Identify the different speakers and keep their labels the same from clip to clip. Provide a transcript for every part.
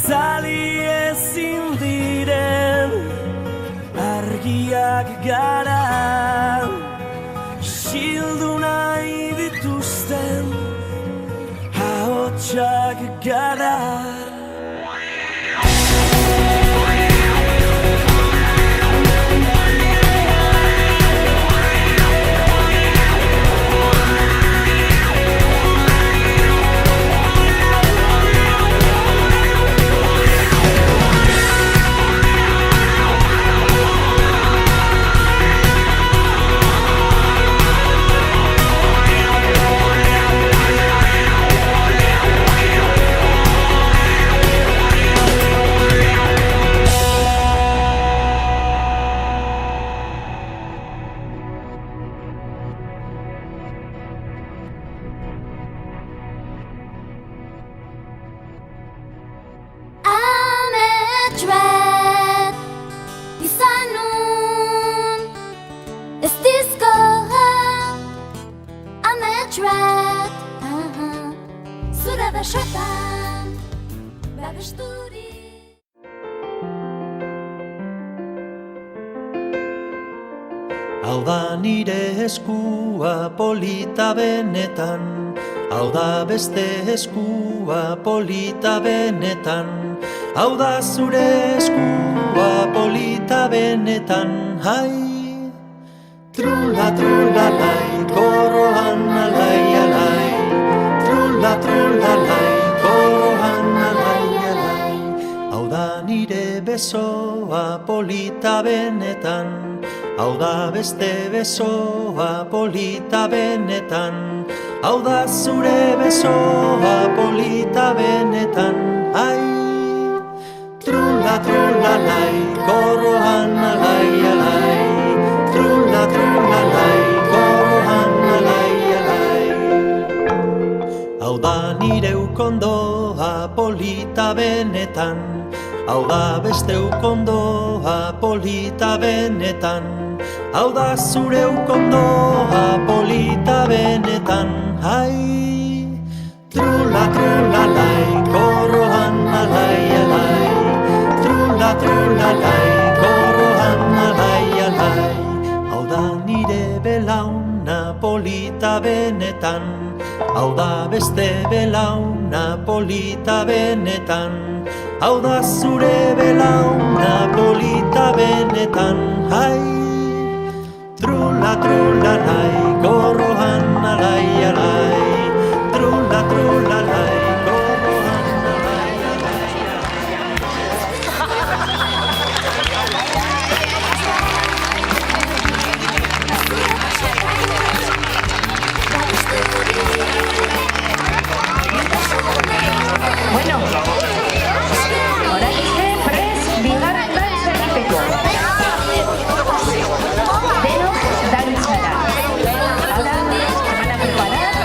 Speaker 1: itzali ezin diren argiak gara, sildu nahi dituzten ahotsak gara.
Speaker 2: Hau da nire eskua polita benetan, hau da beste eskua polita benetan, hau da zure eskua polita benetan, hai! Trula, trula, lai, koroan alai, alai, trula, trula, lai, koroan alai, alai, hau da nire besoa polita benetan, hau da beste besoa polita benetan, hau da zure besoa polita benetan, ai! Trula, trula, lai, koroan alai, alai, trula, trula, lai, koroan alai, alai. Hau da nire ukondoa polita benetan, hau da beste ukondoa polita benetan, hau da zure ukondoa polita benetan, hai! Trula, trula, lai, koroan alai, alai, trula, trula, lai, koroan alai, alai, hau da nire belauna polita benetan, hau da beste belauna polita benetan, hau da zure belauna polita benetan, hai! Trula, trula, lai, koroan alai, alai, trula, trula, lai, koroan alai, alai.
Speaker 3: Bueno, oraintxe prest bigarren dantza egiteko. Denok dantzara. Ahora se van a preparar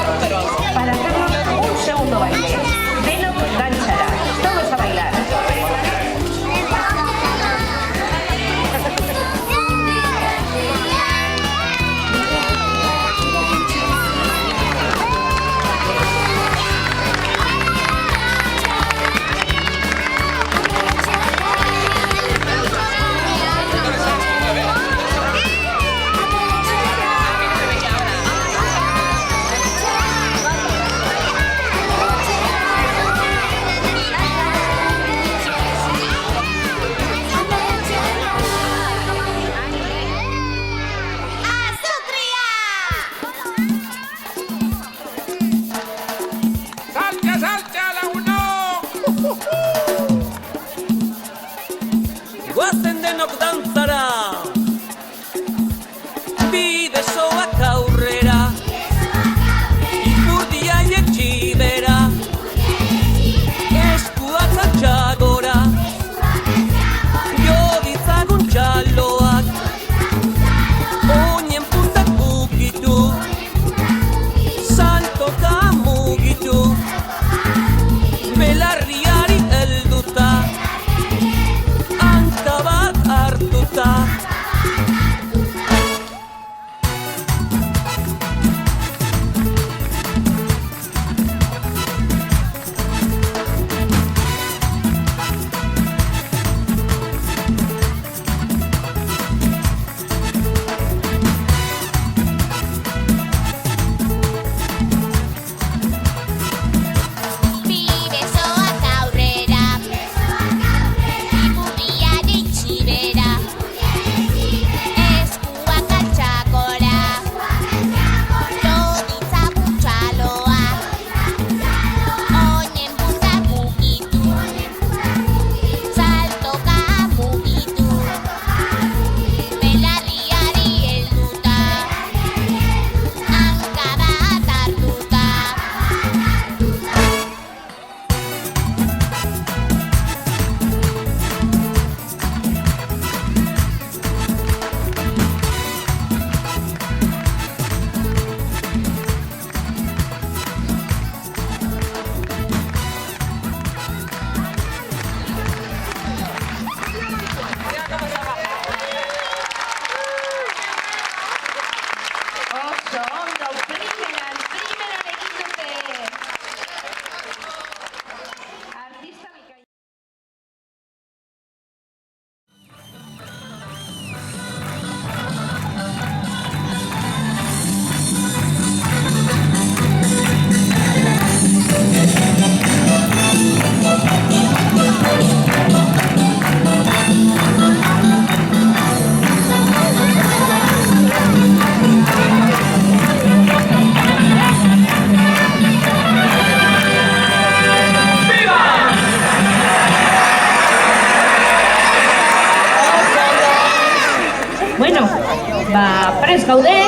Speaker 3: prest gaude,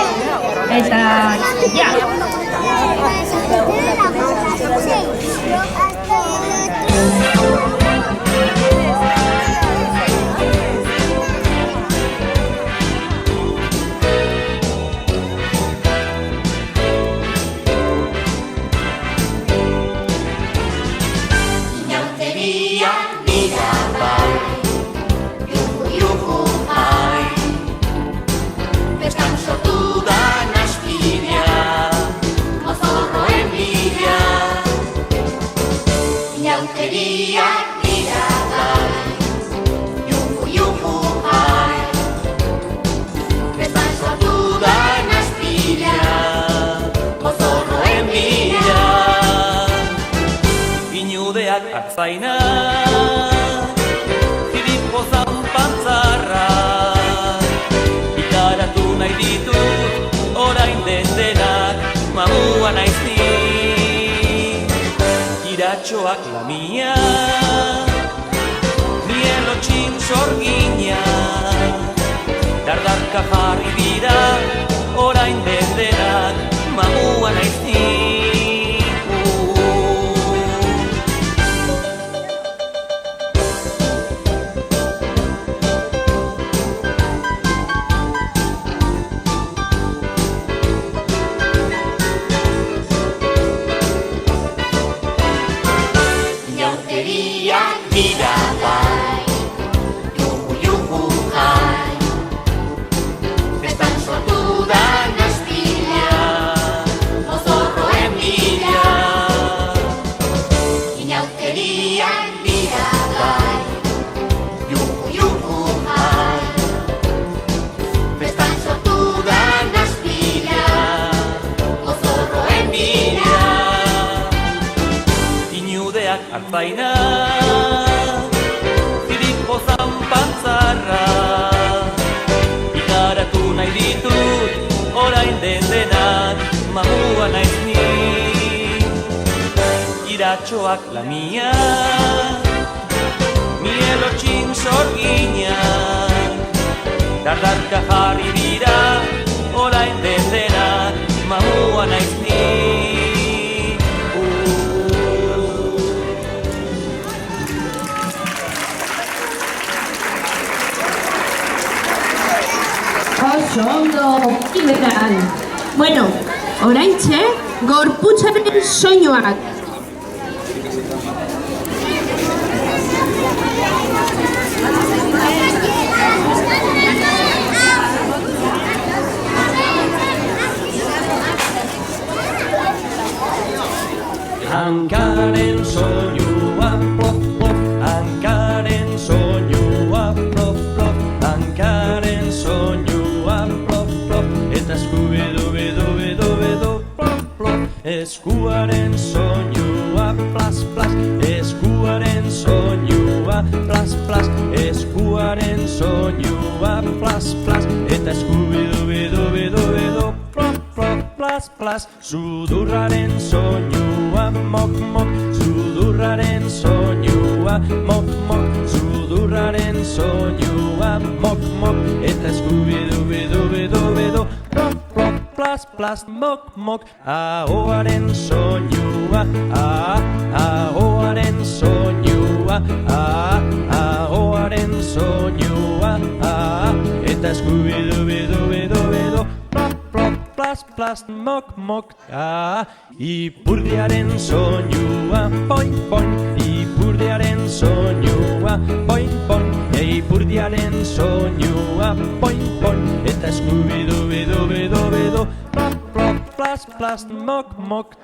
Speaker 3: eta ja.
Speaker 2: Artzaina, Filipo zanpantzarra, ikaratu nahi ditut, orain den denak, mamua naiz ni. Iratxoak lamia, mielotxin sorgina, dardarka jarri dira, orain den denak, mamua naiz ni. Artzaina, Filipo zanpantzarra, ikaratu nahi ditut, orain den denak, mamua naiz ni. Iratxoak lamia, mielotxin sorgina, dardarka jarri dira, orain den denak, mamua naiz ni.
Speaker 3: Oso ondo, kimetan. Bueno, oraintxe, gorputzaren soinuak.
Speaker 2: Hankaren soinua, plof, plof, hankaren soinua, plof, plof, hankaren soinua, plof, plof, eta eskubidu, bidu, bidu, bidu, plof, plof, eskuaren soinua, plas, plas, eskuaren soinua, plas, plas, eskuaren soinua, plas, plas, eta eskubidu, bidu, bidu, bidu, plof, plof, plas, plas, sudurraren soinua, mok, mok, sudurraren soinua, mok, mok, sudurraren soinua, mok, mok, eta eskubidu, bidu, bidu, bidu, plop, plop, plas, plas, mok, mok, ahoaren soinua, ahoaren soinua, ahoaren soinua, eta eskubidu, bidu, bidu, bidu, plop, plop, plas, plas, mok, mok, ipurdiaren soinua, poin, poin, ipurdiaren soinua, poin, poin, ipurdiaren soinua, poin, poin, eta eskubidu, bidu, bidu, bidu, plop, plop, plas, plas, mok, mok,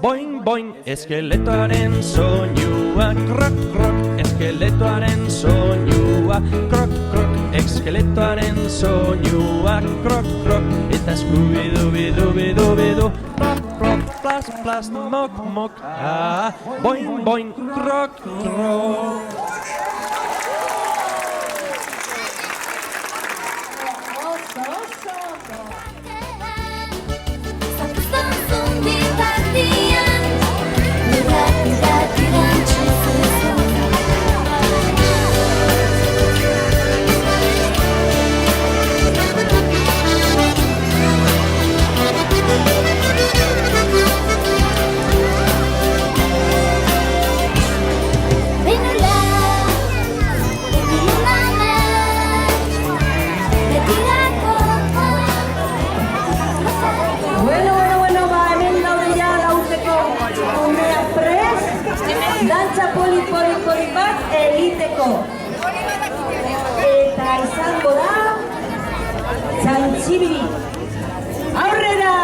Speaker 2: boing, boing, eskeletoaren soinua, krok, krok, eskeletoaren soinua, krok, krok, eskeletoaren soinua, krok, krok, eta eskubidu, bidu, bidu, bidu, plop, plop, plas, plas, mok, mok, boing, boing, krok, krok.
Speaker 4: dantza polit bat egiteko. Eta izango da txantxibiri. Aurrera!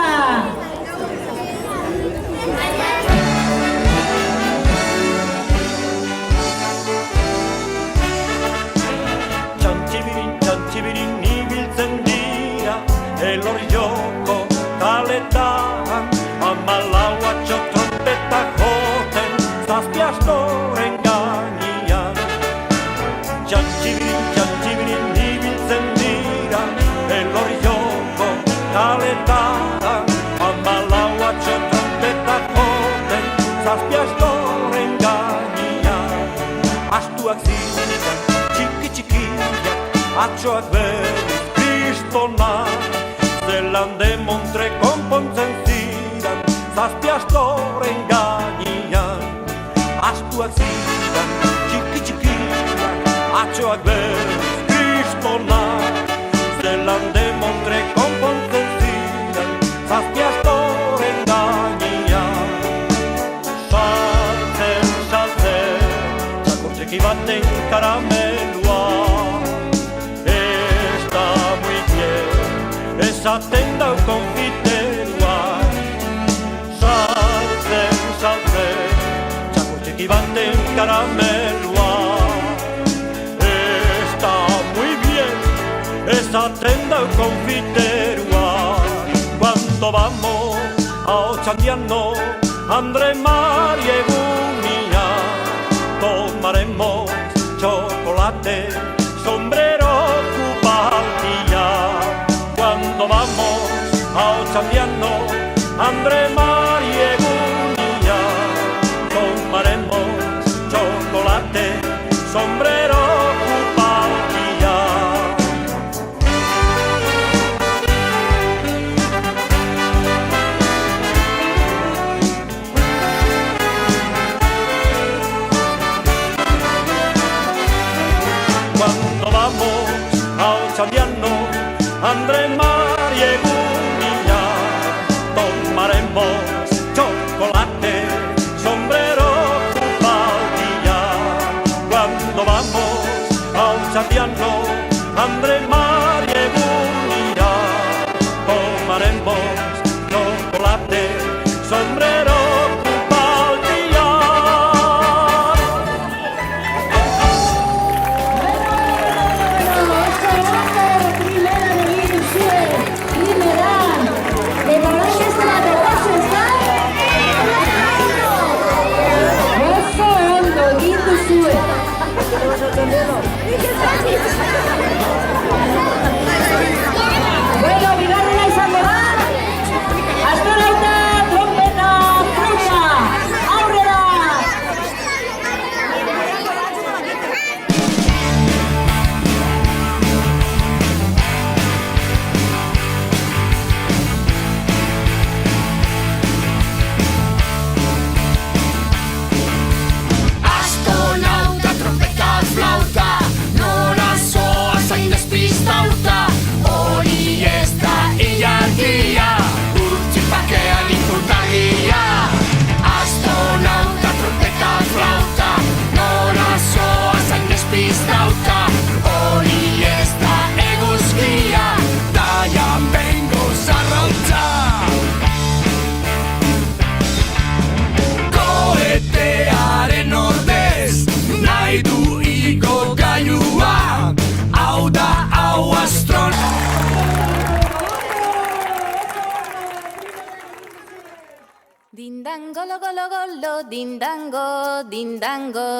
Speaker 1: Txantxibirin ibiltzen dira elorri joko kaletan, amalaua txotrompeta joten zazpi astoren gainean. Txantxibirin ibiltzen dira elorri joko kaletan, amalaua txotrompeta joten zazpi astoren gainean. Astuak ziren txiki-txikiak, atxoak berriz kristonak, zelan de Montre konpontzen ziren zazpi astoren gainean. Astuak ziren txiki-txikiak, atxoak berriz kristonak, zelan de Montre konpontzen ziren zazpi astoren gainean. Saltzen, txakurtxeki baten karamelua, esaten dau konfiterua. Saltzen, txakurtxeki baten karamelua, está muy bien, esaten dau konfiterua. Cuando vamos a Ochandiano, Andre Mari Egunia, tomaremos chocolate, sombrero, cupatilla. Cuando vamos a Ochandiano, Andre Mari Egunia, tomaremos chocolate, sombrero, cupatilla. Cuando vamos a Ochandiano, Andre Mari Egunia, tomaremos chocolate, sombrero, cupatilla. Cuando vamos a Ochandiano, Andre Mari Egunia, tomaremos chocolate, sombrero, cupatilla.
Speaker 4: Bueno, bigarrena izango da. Astronauta, trompeta, flauta. Aurrera!
Speaker 5: Astronauta, trompeta, flauta, nora zoa zain despistauta, hori ez da ilargia, urtzipakean ikurtagia. Astronauta, trompeta, flauta, nora zoa zain despistauta, hori ez da eguzkia, daian bengo zarrautza. Koetearen ordez, nahi du igo gailua, hau da hau astron.
Speaker 6: Dindango lo golo golo, dindango, dindango,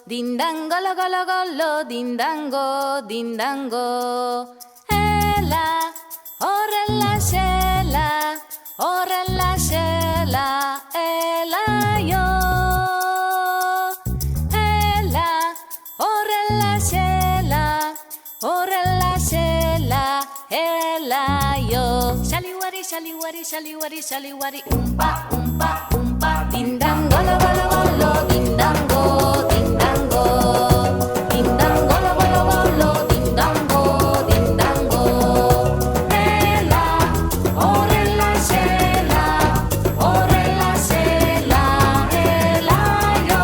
Speaker 6: dindango lo golo golo, dindango, dindango. Ela, horrela xela, horrela xela, ela yo. Ela, horrela xela, horrela xela, ela yo. Shaliwari, shaliwari, shaliwari, shaliwari, umpa, umpa, umpa. Dindango lo golo golo, dindango, dindango, dindango lo golo golo, dindango, dindango. Ela, horrela xela, horrela xela, ela yo.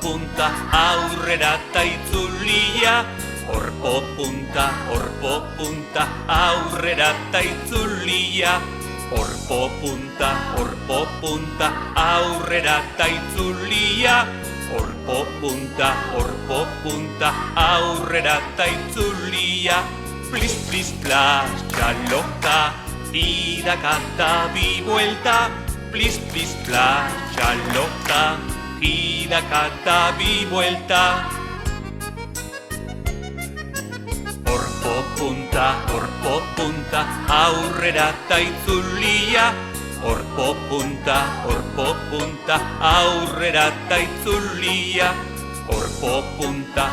Speaker 5: punta, aurrera ta itzulia. Orpo punta, aurrera ta itzulia. Orpo punta, aurrera ta itzulia. Orpo punta, aurrera ta itzulia. Plis, plis, plas, txaloka, irakata bi vuelta. Plis, plis, plas, txaloka, irakata bi vuelta. Orpo punta, aurrera ta itzulia. Orpo punta, aurrera ta itzulia. Orpo punta,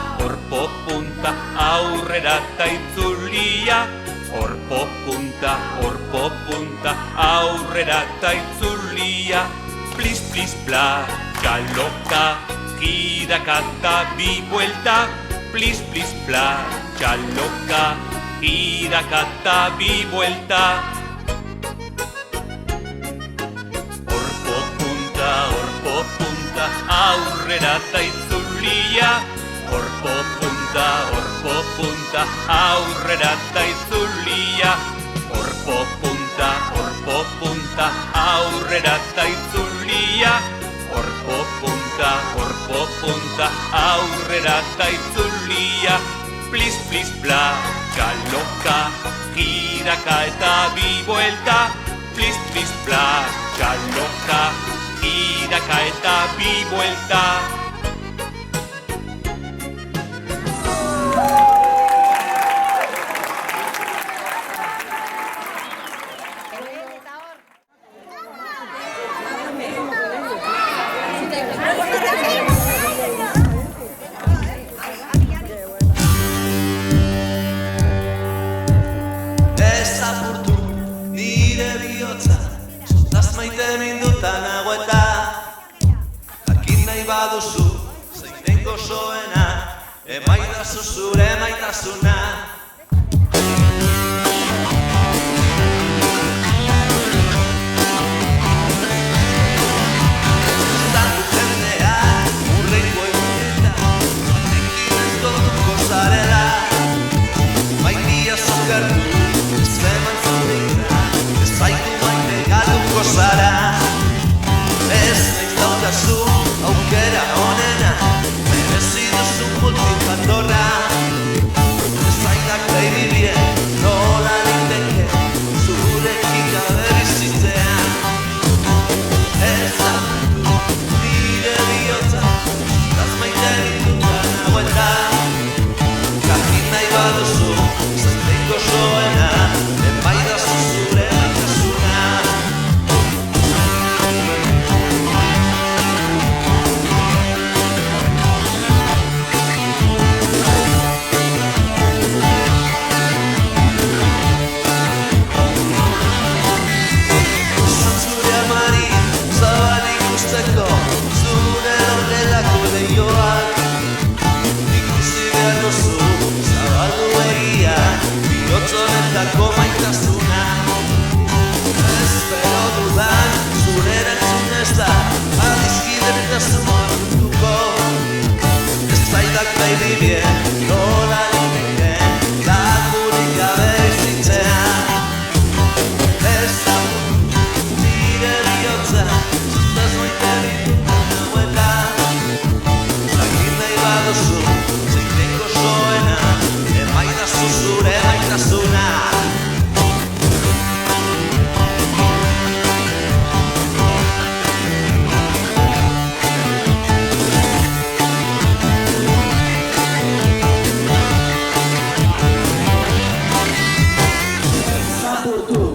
Speaker 5: aurrera ta itzulia. Orpo punta, aurrera ta itzulia. Plis, plis, plas, txaloka, irakata bi vuelta. Plis, plis, plas, txaloka, irakata bi vuelta. Orpo punta, aurrera ta itzulia. Orpo punta, aurrera ta itzulia. Orpo punta, aurrera ta itzulia. Orpo punta, aurrera ta itzulia. Plis, plis, plas, txaloka, jiraka eta bi vuelta. Plis, plis, plas, txaloka, jiraka eta bi vuelta.
Speaker 7: Emaidazu zure maitasuna. Zango jendea, urrengo eguneta, batekin ez gotuko zarela. Maitia zokartu, ez eman zaudeira, ez baitu maite galduko zara. Ez nahi daukazu aukera honena, Pandora, ezainak nahi bien, nola ninteke, zurekin gabe bizitzean. Ez da, nire bihotza, taz maite ditutan nagoeta. Jakin nahi baduzu, zein gozoena, emaidazu zure maitasuna. Zonetako maitasuna. Espero dudan, zure erantzun ez da, adizkiden eta zumartuko. Ez zaidak nahi dibien, nola ninteken, lagurik gabe izitzean. Ez da nire bihotza, zutaz maite ditutan nahueta. Jakin nahi baduzu, zein gozoena, emaidazu zure maitasuna. Zapurtu